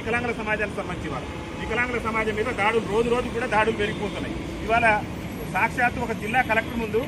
వికలాంగుల సమాజానికి సంబంధించి వారు. వికలాంగుల సమాజం మీద దాడులు రోజు రోజు కూడా దాడులు పెరిగిపోతున్నాయి. ఇవాళ సాక్షాత్తు ఒక జిల్లా కలెక్టర్ ముందు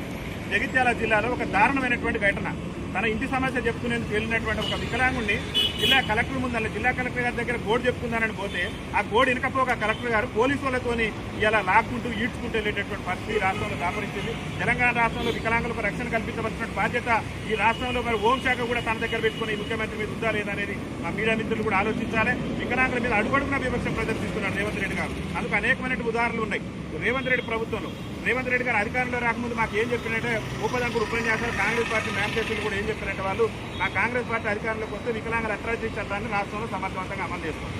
జగిత్యాల జిల్లాలో ఒక దారుణమైనటువంటి ఘటన. తన ఇంటి సమస్య చెప్పుకునేందుకు వెళ్ళినటువంటి ఒక వికలాంగుడిని జిల్లా కలెక్టర్ ముందు జిల్లా కలెక్టర్ గారి దగ్గర గోడు చెప్పుకుందానని పోతే ఆ గోడు వెనకపోక కలెక్టర్ గారు పోలీసు వాళ్ళతోని ఇలా లాక్కుంటూ ఈడ్చుకుంటూ వెళ్ళేటటువంటి పరిస్థితి రాష్ట్రంలో దాపరించింది. తెలంగాణ రాష్ట్రంలో వికలాంగులకు రక్షణ కల్పించవలసిన బాధ్యత ఈ రాష్ట్రంలో మరి హోంశాఖ కూడా తన దగ్గర పెట్టుకుని ముఖ్యమంత్రి మీద ఉందా లేదనేది మా మీడియా మిత్రులు కూడా ఆలోచించాలి. వికలాంగుల మీద అడుగడుగున వివక్ష ప్రదర్శిస్తున్నారు రేవంత్ రెడ్డి గారు. అందుకు అనేకమైన ఉదాహరణలు ఉన్నాయి. రేవంత్ రెడ్డి ప్రభుత్వంలో రేవంత్ రెడ్డి గారు అధికారంలో రాకముందు మాకు ఏం చెప్పినట్టే ఉపదంకుడు ఉపన్యాసాలు కాంగ్రెస్ పార్టీ మేనిఫెస్టోలు కూడా ఏం చెప్పినట్టు వాళ్ళు మా కాంగ్రెస్ పార్టీ అధికారంలోకి వస్తే వికలాంగుల అట్రాసిటీ చట్టాన్ని రాష్ట్రంలో సమర్థవంతంగా అమలు చేస్తాం.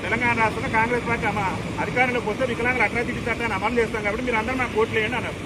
తెలంగాణ రాష్ట్రంలో కాంగ్రెస్ పార్టీ అధికారంలోకి వస్తే వికలాంగుల అట్రాసిటీ చట్టాన్ని అమలు చేస్తాం కాబట్టి మీరు అందరూ మాకు ఓట్లు వేయండి అన్నారు.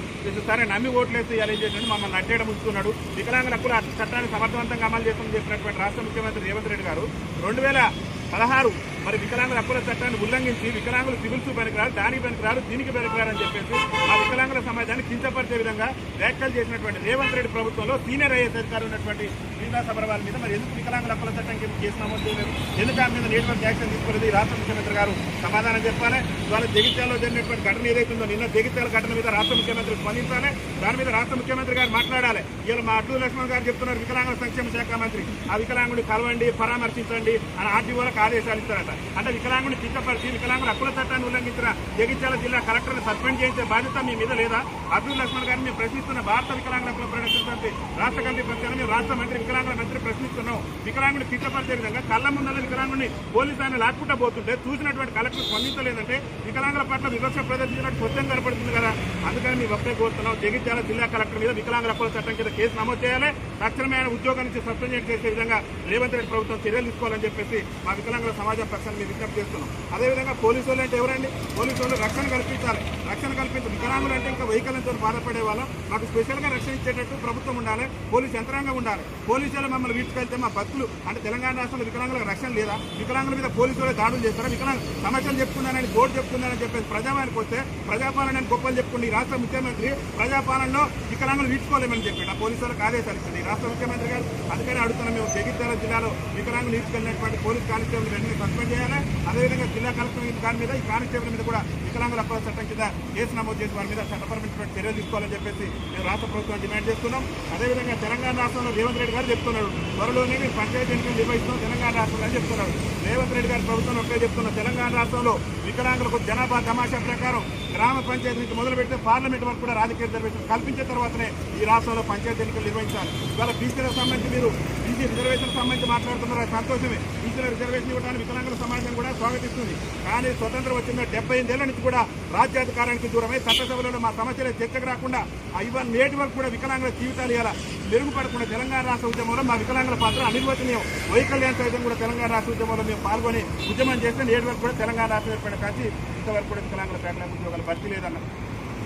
సరే నమ్మి ఓట్లు వేస్తే ఇలా ఏం చేసినట్టు మమ్మల్ని అడ్డేయడం ఉంచుకున్నాడు. వికలాంగుల హక్కుల చట్టాన్ని సమర్థవంతంగా అమలు చేస్తామని చెప్పినటువంటి రాష్ట్ర ముఖ్యమంత్రి రేవంత్ రెడ్డి గారు 2016 మరి వికలాంగుల హక్కుల చట్టాన్ని ఉల్లంఘించి వికలాంగులు సివిల్స్ పనికిరారు, దానికి పనికిరారు, దీనికి పనికిరారని చెప్పేసి ఆ వికలాంగుల సమాజాన్ని కించపరిచే విధంగా వ్యాఖ్యలు చేసినటువంటి రేవంత్ రెడ్డి ప్రభుత్వంలో సీనియర్ ఐఏఎస్ అధికారులు ఉన్నటువంటి శ్రీనివాస్ సబర్వాల్ మీద మరి ఎందుకు వికలాంగుల హక్కుల చట్టం కేసు నమోదు చేయలేదు, ఎందుకు ఆమె మీద నేటివర్క్ యాక్షన్ తీసుకోలేదు ఈ రాష్ట్ర ముఖ్యమంత్రి గారు సమాధానం చెప్పాలి. ఇవాళ జగిత్యాలలో జరిగినటువంటి ఘటన ఏదైతుందో నిన్న జగిత్యాల ఘటన మీద రాష్ట్ర ముఖ్యమంత్రి స్పందించాలి. దాని మీద రాష్ట్ర ముఖ్యమంత్రి గారు మాట్లాడాలి. ఇలా మా అడ్డు లక్ష్మణ్ గారు చెప్తున్నారు వికలాంగుల సంక్షేమ శాఖ మంత్రి ఆ వికలాంగుడిని కలవండి, పరామర్శించండి అని ఆర్టీఓలకు ఆదేశాలు ఇస్తారట. అంటే వికలాంగుని కించపరిచి వికలాంగుల హక్కుల చట్టాన్ని ఉల్లంఘించిన జగిత్యాల జిల్లా కలెక్టర్ని సస్పెండ్ చేయించే బాధ్యత మీ మీద లేదా? అబ్దుల్ లక్ష్మణ్ గారిని మేము ప్రశ్నిస్తున్న భారత వికలాంగుల హక్కుల పరిరక్షణ సమితి రాష్ట్ర కమిటీ పక్షాన మేము రాష్ట్ర మంత్రి వికలాంగుల మంత్రి ప్రశ్నిస్తున్నాం. వికలాంగుని కించపరిచే విధంగా కళ్ళ ముందల వికలాంగుని పోలీసు ఆయన లాక్కుంటా పోతుంటే చూసినటువంటి కలెక్టర్ స్పందించలేదంటే వికలాంగుల పట్ల వివక్ష ప్రదర్శించినట్టు స్వచ్ఛం కనపడుతుంది కదా. అందుకని మీ వక్తే కోరుతున్నాం జగిత్యాల జిల్లా కలెక్టర్ మీద వికలాంగుల హక్కుల చట్టం కింద కేసు నమోదు చేయాలి. తక్షణమైన ఉద్యోగం నుంచి సస్పెండ్ చేసే విధంగా రేవంత్ రెడ్డి ప్రభుత్వం చర్యలు తీసుకోవాలని చెప్పేసి మా వికలాంగుల సమాజం పక్షాన్ని మేము విజ్ఞప్తి చేస్తున్నాం. అదేవిధంగా పోలీసు వాళ్ళు అంటే ఎవరండి? పోలీసు వాళ్ళు రక్షణ కల్పించాలి. రక్షణ కల్పించాలి. వికలాంగులు అంటే ఇంకా వెహికల్తో బాధపడే వాళ్ళం మాకు స్పెషల్గా రక్షణ ఇచ్చేటట్టు ప్రభుత్వం ఉండాలి, పోలీసు యంత్రాంగం ఉండాలి. పోలీసులు మమ్మల్ని వీడ్చుకెళ్తే మా బతుకులు అంటే తెలంగాణ రాష్ట్రంలో వికలాంగులకు రక్షణ లేదా? వికలాంగుల మీద పోలీసులు దాడులు చేస్తారా? వికలాంగ సమస్యలు చెప్పుకున్నానని బోర్డు చెప్పుకున్నానని చెప్పేసి ప్రజాపాలనకు వస్తే ప్రజాపాలన గొప్పలు చెప్పుకుని ఈ రాష్ట్ర ముఖ్యమంత్రి ప్రజాపాలనలో వికలాంగులు వీడ్చుకోలేమని చెప్పి ఆ పోలీసు వాళ్ళకి ఆదేశాలు ఇస్తుంది ఈ రాష్ట్ర ముఖ్యమంత్రి గారు. అందుకని అడుగుతున్నాం మేము జగిత్యాల జిల్లాలో వికలాంగులు తీసుకెళ్లినటువంటి పోలీస్ కానిస్టేబుల్ వెంటనే సస్పెండ్ చేయాలి. అదేవిధంగా జిల్లా కలెక్టర్ దాని మీద ఈ కానిస్టేబుల్ మీద కూడా వికలాంగుల హక్కుల చట్టం కింద కేసు నమోదు చేసి వారి మీద చట్టపరమైనటువంటి చర్యలు తీసుకోవాలని చెప్పేసి మేము రాష్ట్ర ప్రభుత్వం డిమాండ్ చేస్తున్నాం. అదేవిధంగా తెలంగాణ రాష్ట్రంలో రేవంత్ రెడ్డి గారు చెప్తున్నాడు త్వరలోనే మీరు పంచాయతీ ఎన్నికలు నిర్వహిస్తాం తెలంగాణ రాష్ట్రంలో అని చెప్తున్నాడు. రేవంత్ రెడ్డి గారి ప్రభుత్వం ఒకే చెప్తున్న తెలంగాణ రాష్ట్రంలో వికలాంగులకు జనాభా తమాషా ప్రకారం గ్రామ పంచాయతీ నుంచి మొదలుపెడితే పార్లమెంట్ వరకు కూడా రాజకీయ రిజర్వేషన్ కల్పించిన తర్వాతనే ఈ రాష్ట్రంలో పంచాయతీ ఎన్నికలు నిర్వహించాలి. ఇవాళ బీసీలకు సంబంధించి మీరు బీసీ రిజర్వేషన్ సంబంధించి మాట్లాడుతున్నారు, సంతోషమే. బీసీల రిజర్వేషన్ ఇవ్వడానికి వికలాంగుల సమాజం కూడా స్వాగతిస్తుంది. కానీ స్వతంత్రం వచ్చిన 75 ఏళ్ల నుంచి కూడా రాజ్యాధికారానికి దూరమై చట్టసభలలో మా సమస్యలే చర్చకు రాకుండా ఇవాళ నేటి వరకు కూడా వికలాంగుల జీవితాలు ఇలా మెరుగుపడకుండా తెలంగాణ రాష్ట్ర ఉద్యమంలో మా వికలాంగుల పాత్ర అనిర్వచనీయం. వైకల్యాణ సైతం కూడా తెలంగాణ రాష్ట్ర ఉద్యమంలో మేము పాల్గొని ఉద్యమం చేస్తే నేటి వరకు కూడా తెలంగాణ రాష్ట్రం ఏర్పడిన కాచి ఇంతవరకు కూడా వికలాంగుల పేటల ఉద్యోగాల భర్తీ లేదన్నారు.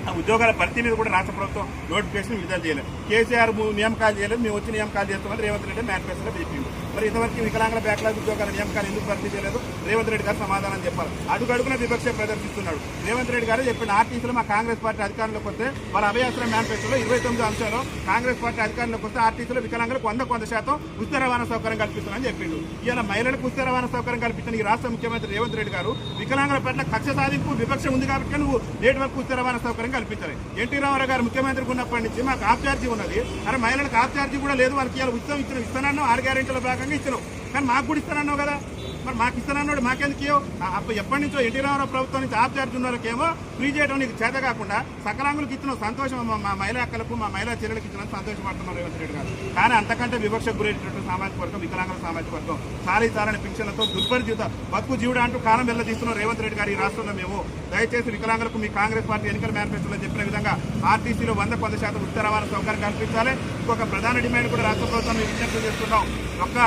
ఆ ఉద్యోగాల భర్తీ మీద కూడా రాష్ట్ర ప్రభుత్వం నోటిఫికేషన్ విడుదల చేయలేదు. కేసీఆర్ నియామకాలు చేయలేదు, మేము వచ్చి నియామకాలు చేస్తామని రేవంత్ రెడ్డి మేనిఫెస్టోలో చెప్పింది. మరి ఇంతవరకు వికలాంగుల బ్యాక్లాగ్ ఉద్యోగాల నియామకాలు ఎందుకు భర్తీ చేయలేదు? రేవంత్ రెడ్డి గారు సమాధానం చెప్పాలి. అడుగడుగున వివక్ష ప్రదర్శిస్తున్నాడు రేవంత్ రెడ్డి గారు. చెప్పిన ఆర్టీసీలో మా కాంగ్రెస్ పార్టీ అధికారంలోకి వస్తే వాళ్ళ అభయాస్త్ర మేనిఫెస్టోలో 29 అంశాలు కాంగ్రెస్ పార్టీ అధికారంలోకి వస్తే ఆర్టీసీలో వికలాంగులకు 100% ఉచిత రవాణా సౌకర్యం కల్పిస్తున్నారని చెప్పిండు. ఇలా మహిళలకు ఉచిత రవాణా సౌకర్యం కల్పించిన ఈ రాష్ట్ర ముఖ్యమంత్రి రేవంత్ రెడ్డి గారు వికలాంగుల పట్ల కక్ష సాధింపు వివక్ష ఉంది కాబట్టి నువ్వు నేటి వరకు ఉచిత రవాణా సౌకర్యం కల్పించాలి. ఎన్టీ రామారావు గారు ముఖ్యమంత్రికి ఉన్నప్పటి నుంచి మాకు ఆఫ్ ఛార్జీ ఉన్నది, అరే మహిళలకు ఆఫ్ ఛార్జీ కూడా లేదు. వాళ్ళకి ఇలా ఉచితం ఇస్తానన్నావు, 6 గ్యారెంటీల భాగంగా ఇచ్చినావు, కానీ మాకు కూడా ఇస్తానన్నావు కదా. మరి మాకు ఇస్తానన్నాడు మాకెందుకు? ఎప్పటి నుంచో ఎన్టీ రామారావు ప్రభుత్వం నుంచి ఆఫ్ ఛార్జ్ ఉన్న వాళ్ళకేమో ఫ్రీ చేయడం నీకు చేత కాకుండా సకలాంగులకు ఇచ్చిన సంతోషం మా మహిళా అక్కలకు మా మహిళా చెల్లెలకు ఇచ్చిన సంతోషపడుతున్నారు రేవంత్ రెడ్డి గారు. కానీ అంతకంటే వివక్షకు గురైనటువంటి సామాజిక వర్గం వికలాంగుల సామాజిక వర్గం చాలని పింఛన్లతో దుర్భర జీవిత బతుకు జీవుడు అంటూ కాలం వెళ్ళదీస్తున్న రేవంత్ రెడ్డి గారు ఈ రాష్ట్రంలో మేము దయచేసి వికలాంగులకు మీ కాంగ్రెస్ పార్టీ ఎన్నికల మేనిఫెస్టోలో చెప్పిన విధంగా ఆర్టీసీలో 100% ఉచిత రవాణా సౌకర్యం కల్పించాలి. ఇంకొక ప్రధాన డిమాండ్ కూడా రాష్ట్ర ప్రభుత్వం మేము విజ్ఞప్తి చేస్తున్నాం. ఒక్క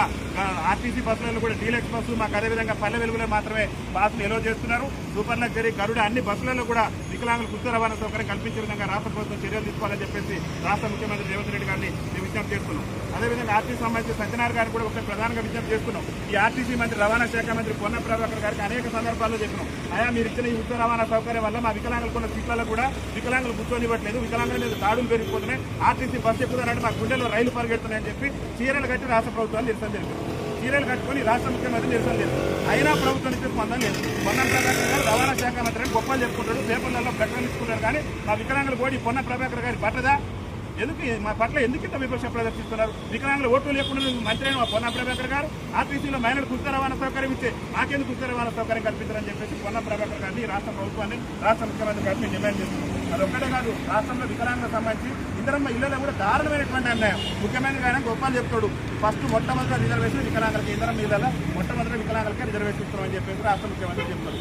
ఆర్టీసీ బస్సులలో కూడా డీలక్స్ బస్సు మాకు అదేవిధంగా పల్లె వెలుగులో మాత్రమే పాసులు ఎలో చేస్తున్నారు. సూపర్ లగ్జరీ గరుడ అన్ని బస్సులలో కూడా వికలాంగులకు ఉచిత రవాణా సౌకర్యం కల్పించే విధంగా రాష్ట్ర ప్రభుత్వం చర్యలు తీసుకోవాలని చెప్పేసి రాష్ట్ర ముఖ్యమంత్రి రేవంత్ రెడ్డి గారిని మేము విజ్ఞప్తి చేస్తున్నాం. అదేవిధంగా ఆర్టీసీ సంబంధించి సత్యనారాయణ గారిని కూడా ఒకటి ప్రధానంగా విజ్ఞప్తి చేస్తున్నాం. ఈ ఆర్టీసీ మంత్రి రవాణా శాఖ మంత్రి పొన్న ప్రభాకర్ గారికి అనేక సందర్భాల్లో చెప్పినాం, అయా మీరు ఇచ్చిన ఈ ఉచిత రవాణా సౌకర్యం వల్ల మా వికలాంగులకు ఉన్న సీట్లలో కూడా వికలాంగులు కూర్చొనివ్వట్లేదు, వికలాంగుల మీద దాడులు పెరిగిపోతున్నాయి, ఆర్టీసీ బస్సు ఎక్కుతారంటే మా గుండెల్లో రైలు పరిగెడుతున్నాయని చెప్పి చీరలు కట్టి రాష్ట్ర ప్రభుత్వాలు నిరసన జరిపారు. చీరలు కట్టుకొని రాష్ట్ర ముఖ్యమంత్రి నిరసన లేదు. అయినా ప్రభుత్వం నుంచి స్పందన లేదు. పొన్నం ప్రభాకర్ గారు రవాణా శాఖ మంత్రి గొప్పలు చెప్పుకుంటారు, పేపర్లలో ప్రకటించుకుంటారు, కానీ మా వికలాంగుల బోడి పొన్నం ప్రభాకర్ గారి పట్టదా? ఎందుకు మా పట్ల ఎందుకు ఇంత విపక్ష ప్రదర్శిస్తున్నారు? వికలాంగుల ఓట్లు లేకుండా మంత్రి అయిన పొన్నం ప్రభాకర్ గారు ఆర్టీసీలో మహిళలకు ఉచిత రవాణా సౌకర్యం ఇచ్చే మాకెందుకు ఉచిత రవాణా సౌకర్యం కల్పించారని చెప్పేసి పొన్నం ప్రభాకర్ గారిని రాష్ట్ర ప్రభుత్వాన్ని రాష్ట్ర ముఖ్యమంత్రి గారిని మేము డిమాండ్ చేస్తున్నాం. అది ఒక్కటే కాదు, రాష్ట్రంలో వికలాంగులకు సంబంధించి ఇందరమ్మ ఇళ్లలో కూడా దారుణమైనటువంటి అన్యాయం. ముఖ్యమంత్రి గారు గొప్పలు చెప్తాడు, ఫస్ట్ మొట్టమొదటి రిజర్వేషన్ వికలాంగులకి, ఇందరమ్మ ఇళ్లలో మొట్టమొదటి వికలాంగులకి రిజర్వేషన్ ఇస్తామని చెప్పేసి రాష్ట్ర ముఖ్యమంత్రి చెప్తారు.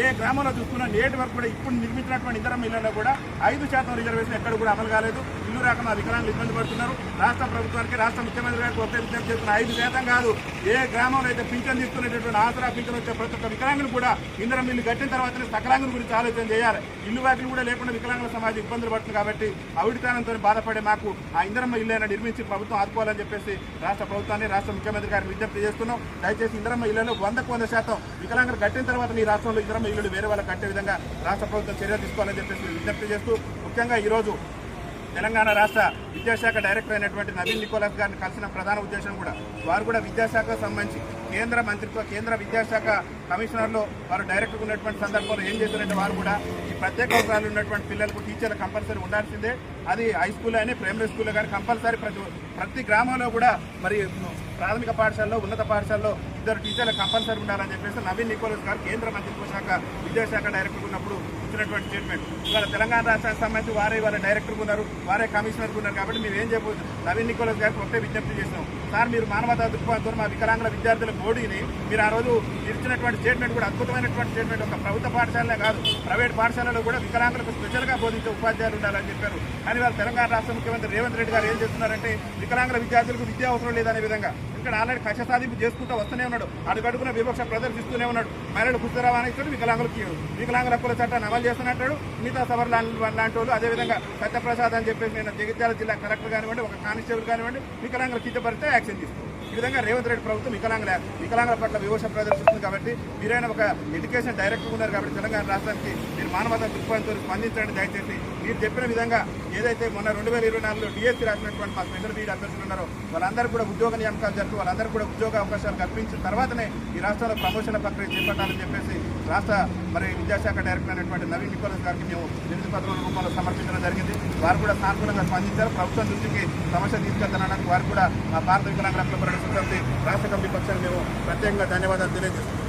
ఏ గ్రామంలో చూసుకున్నా నేటి వరకు కూడా ఇప్పుడు నిర్మించినటువంటి ఇందరమ్మ ఇళ్లలో కూడా 5% రిజర్వేషన్ ఎక్కడ కూడా అమలు కాలేదు. ఇల్లు రాక మా వికలాంగులు ఇబ్బంది పడుతున్నారు. రాష్ట్ర ప్రభుత్వానికి రాష్ట్ర ముఖ్యమంత్రి గారికి ఒకే విజ్ఞప్తి చేస్తున్న 5% కాదు, ఏ గ్రామంలో అయితే పింఛన్ తీసుకునేటటువంటి ఆసరా పింఛన్ వచ్చే ప్రతి ఒక్క వికలాంగులు కూడా ఇందరమ్మ ఇల్లు కట్టిన తర్వాతనే సకలాంగుల గురించి ఆలోచన చేయాలి. ఇల్లు వాకిలు కూడా లేకుండా వికలాంగుల సమాజం ఇబ్బందులు పడుతుంది. కాబట్టి అవిడితనంతో బాధపడే మాకు ఆ ఇందరమ్మ ఇల్లు నిర్మించి ప్రభుత్వం ఆదుకోవాలని చెప్పేసి రాష్ట్ర ప్రభుత్వాన్ని రాష్ట్ర ముఖ్యమంత్రి గారికి విజ్ఞప్తి చేస్తున్నాం. దయచేసి ఇందరమ్మ ఇళ్లలో 100% వికలాంగులు కట్టిన తర్వాత ఈ రాష్ట్రంలో ఇందరమ్మ ఇల్లు వేరే వాళ్ళకి కట్టే విధంగా రాష్ట్ర ప్రభుత్వం చర్యలు తీసుకోవాలని చెప్పేసి విజ్ఞప్తి చేస్తూ, ముఖ్యంగా ఈరోజు తెలంగాణ రాష్ట్ర విద్యాశాఖ డైరెక్టర్ అయినటువంటి నవీన్ నికోలస్ గారిని కలిసిన ప్రధాన ఉద్దేశం కూడా వారు కూడా విద్యాశాఖకు సంబంధించి కేంద్ర మంత్రిత్వ కేంద్ర విద్యాశాఖ కమిషనర్లో వారు డైరెక్ట్గా ఉన్నటువంటి సందర్భంలో ఏం చేశారంటే వారు కూడా ఈ ప్రత్యేక అవసరాలు ఉన్నటువంటి పిల్లలకు టీచర్లు కంపల్సరీ ఉండాల్సిందే. అది హై స్కూల్ అని ప్రైమరీ స్కూల్లో కానీ కంపల్సరీ ప్రతి గ్రామంలో కూడా మరి ప్రాథమిక పాఠశాలలో ఉన్నత పాఠశాలలో 2 టీచర్లు కంపల్సరీ ఉండాలని చెప్పేసి నవీన్ నికోలస్ గారు కేంద్ర మంత్రిత్వ శాఖ విద్యాశాఖ డైరెక్టర్ ఉన్నప్పుడు ఇచ్చినటువంటి స్టేట్మెంట్. ఇవాళ తెలంగాణ రాష్ట్రానికి సంబంధించి వారే వాళ్ళ డైరెక్టర్గా ఉన్నారు, వారే కమిషనర్గా ఉన్నారు. కాబట్టి మేము ఏం చేయబోతుంది నవీన్ నికోలస్ గారికి ఒకటే విజ్ఞప్తి చేసినాం, సార్ మీరు మానవతా దృక్పథంతో మా వికలాంగుల విద్యార్థుల బోడీని మీరు ఆ రోజు ఇచ్చినటువంటి స్టేట్మెంట్ కూడా అద్భుతమైనటువంటి స్టేట్మెంట్. ఒక ప్రభుత్వ పాఠశాలనే కాదు, ప్రైవేట్ పాఠశాలలో కూడా వికలాంగులకు స్పెషల్గా బోధించే ఉపాధ్యాయులు ఉండాలని చెప్పారు. కానీ వాళ్ళు తెలంగాణ రాష్ట్ర ముఖ్యమంత్రి రేవంత్ రెడ్డి గారు ఏం చేస్తున్నారంటే వికలాంగుల విద్యార్థులకు విద్యా అవసరం లేదనే విధంగా ఇక్కడ ఆల్రెడీ కక్ష సాధింపు చేసుకుంటూ వస్తూనే ఉన్నాడు, అడుగడుగున వివక్ష ప్రదర్శిస్తూనే ఉన్నాడు. మహిళలు పుస్తక రవాణా ఇస్తాడు, వికలాంగులకి వికలాంగుల హక్కుల చట్టాన్ని అమలు చేస్తున్నట్టాడు. మిగతా సభర్ లాంటి వాళ్ళు అదేవిధంగా సత్యప్రసాద్ అని చెప్పేసి నేను జగిత్యాల జిల్లా కలెక్టర్ కానివ్వండి, ఒక కానిస్టేబుల్ కానివ్వండి, వికలాంగుల కించపడితే యాక్షన్ తీసుకో. ఈ విధంగా రేవంత్ రెడ్డి ప్రభుత్వం వికలాంగుల పట్ల వివక్ష ప్రదర్శిస్తుంది. కాబట్టి మీరైనా ఒక ఎడ్యుకేషన్ డైరెక్టర్ ఉన్నారు కాబట్టి తెలంగాణ రాష్ట్రానికి మీరు మానవతా దృక్పథంతో స్పందించండి. దయచేసి మీరు చెప్పిన విధంగా ఏదైతే మొన్న 2024లో డిఎస్సీ రాసినటువంటి మా స్పెషల్ బీడ్ అభ్యర్థులు ఉన్నారో వాళ్ళందరూ కూడా ఉద్యోగ నియామకాలు జరుపుతూ వాళ్ళందరూ కూడా ఉద్యోగ అవకాశాలు కల్పించిన తర్వాతనే ఈ రాష్ట్రంలో ప్రమోషన్ల ప్రక్రియ చేపట్టాలని చెప్పేసి రాష్ట్ర విద్యాశాఖ డైరెక్టర్ అయినటువంటి నవీన్ నికోలస్ గారికి మేము వినతి పత్రాల రూపంలో సమర్పించడం జరిగింది. వారు కూడా సానుకూలంగా స్పందించారు. ప్రభుత్వం దృష్టికి సమస్య తీసుకెళ్తానడానికి వారు కూడా మా భారత వికలాంగుల హక్కుల పోరాట సమితి రాష్ట్ర కమిటీ పక్షాన్ని మేము ప్రత్యేకంగా ధన్యవాదాలు తెలియజేస్తున్నాం.